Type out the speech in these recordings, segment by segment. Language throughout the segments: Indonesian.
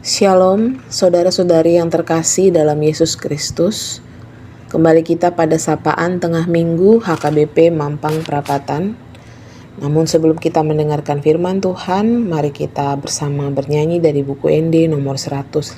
Shalom, saudara-saudari yang terkasih dalam Yesus Kristus. Kembali kita pada sapaan tengah minggu HKBP Mampang Perapatan. Namun sebelum kita mendengarkan firman Tuhan, mari kita bersama bernyanyi dari buku ND nomor 150.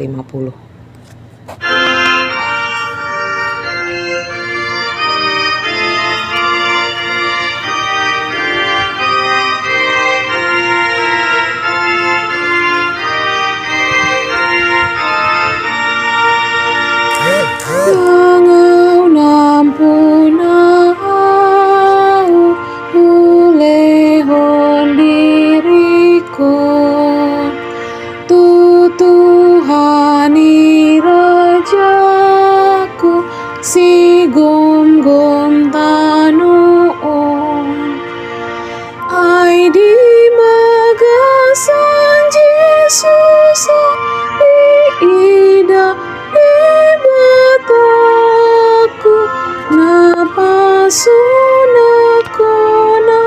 Tuhani rajaku si gom-gom tanuon ai di magasan Yesus di ida di bataku napasunakona.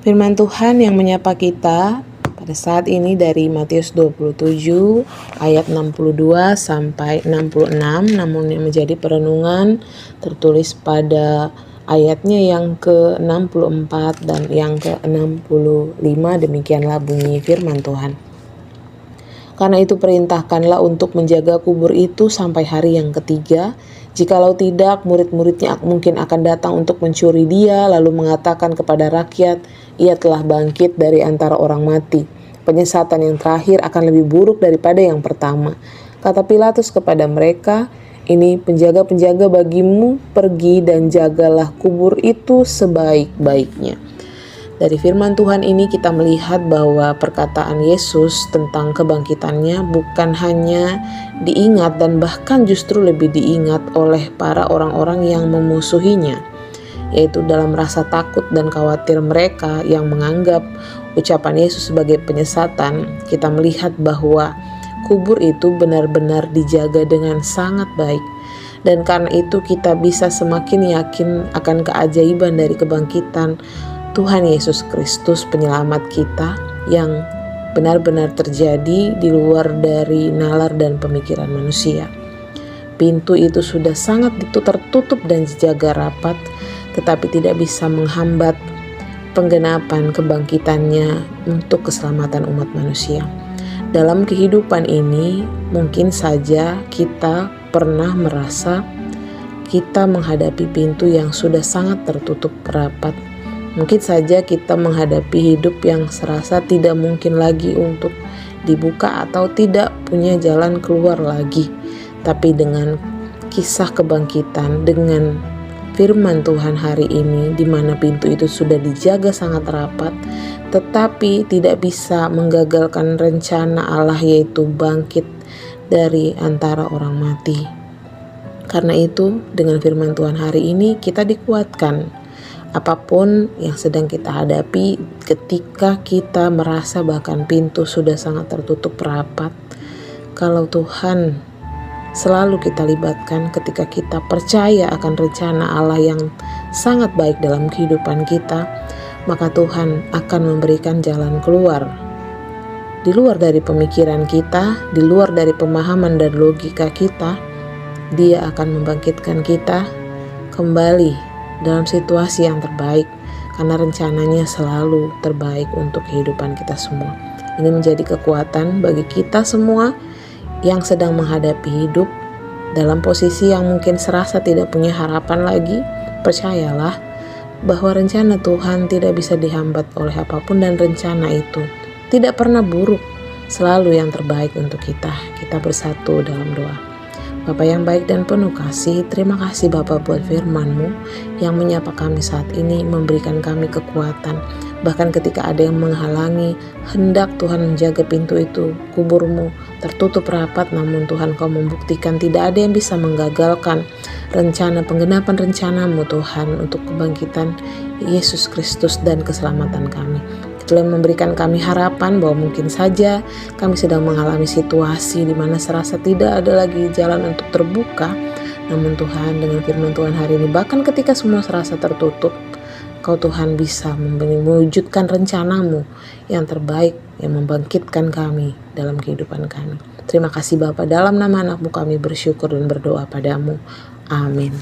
Firman Tuhan yang menyapa kita pada saat ini dari Matius 27 ayat 62 sampai 66, namun yang menjadi perenungan tertulis pada ayatnya yang ke-64 dan yang ke-65. Demikianlah bunyi firman Tuhan. Karena itu perintahkanlah untuk menjaga kubur itu sampai hari yang ketiga. Jikalau tidak, murid-muridnya mungkin akan datang untuk mencuri dia, lalu mengatakan kepada rakyat, ia telah bangkit dari antara orang mati. Penyesatan yang terakhir akan lebih buruk daripada yang pertama. Kata Pilatus kepada mereka, ini penjaga-penjaga bagimu, pergi dan jagalah kubur itu sebaik-baiknya. Dari firman Tuhan ini kita melihat bahwa perkataan Yesus tentang kebangkitannya bukan hanya diingat dan bahkan justru lebih diingat oleh para orang-orang yang memusuhinya, yaitu dalam rasa takut dan khawatir mereka yang menganggap ucapan Yesus sebagai penyesatan. Kita melihat bahwa kubur itu benar-benar dijaga dengan sangat baik, dan karena itu kita bisa semakin yakin akan keajaiban dari kebangkitan Tuhan Yesus Kristus penyelamat kita yang benar-benar terjadi di luar dari nalar dan pemikiran manusia. Pintu itu sudah sangat tertutup dan dijaga rapat, tetapi tidak bisa menghambat penggenapan kebangkitannya untuk keselamatan umat manusia. Dalam kehidupan ini, mungkin saja kita pernah merasa kita menghadapi pintu yang sudah sangat tertutup rapat. Mungkin saja kita menghadapi hidup yang serasa tidak mungkin lagi untuk dibuka atau tidak punya jalan keluar lagi. Tapi dengan kisah kebangkitan, dengan firman Tuhan hari ini, di mana pintu itu sudah dijaga sangat rapat, tetapi tidak bisa menggagalkan rencana Allah, yaitu bangkit dari antara orang mati. Karena itu, dengan firman Tuhan hari ini kita dikuatkan. Apapun yang sedang kita hadapi, ketika kita merasa bahkan pintu sudah sangat tertutup rapat, kalau Tuhan selalu kita libatkan, ketika kita percaya akan rencana Allah yang sangat baik dalam kehidupan kita, maka Tuhan akan memberikan jalan keluar. Di luar dari pemikiran kita, di luar dari pemahaman dan logika kita, Dia akan membangkitkan kita kembali dalam situasi yang terbaik, karena rencananya selalu terbaik untuk kehidupan kita semua. Ini menjadi kekuatan bagi kita semua yang sedang menghadapi hidup dalam posisi yang mungkin serasa tidak punya harapan lagi. Percayalah bahwa rencana Tuhan tidak bisa dihambat oleh apapun, dan rencana itu tidak pernah buruk, selalu yang terbaik untuk kita. Kita bersatu dalam doa. Bapa yang baik dan penuh kasih, terima kasih Bapa buat firman-Mu yang menyapa kami saat ini, memberikan kami kekuatan. Bahkan ketika ada yang menghalangi, hendak Tuhan menjaga pintu itu, kubur-Mu tertutup rapat, namun Tuhan Kau membuktikan tidak ada yang bisa menggagalkan rencana penggenapan rencana-Mu Tuhan untuk kebangkitan Yesus Kristus dan keselamatan kami. Itulah yang memberikan kami harapan bahwa mungkin saja kami sedang mengalami situasi di mana serasa tidak ada lagi jalan untuk terbuka. Namun Tuhan, dengan firman Tuhan hari ini, bahkan ketika semua serasa tertutup, Kau Tuhan bisa mewujudkan rencanamu yang terbaik, yang membangkitkan kami dalam kehidupan kami. Terima kasih Bapa, dalam nama anak-Mu kami bersyukur dan berdoa padamu. Amin.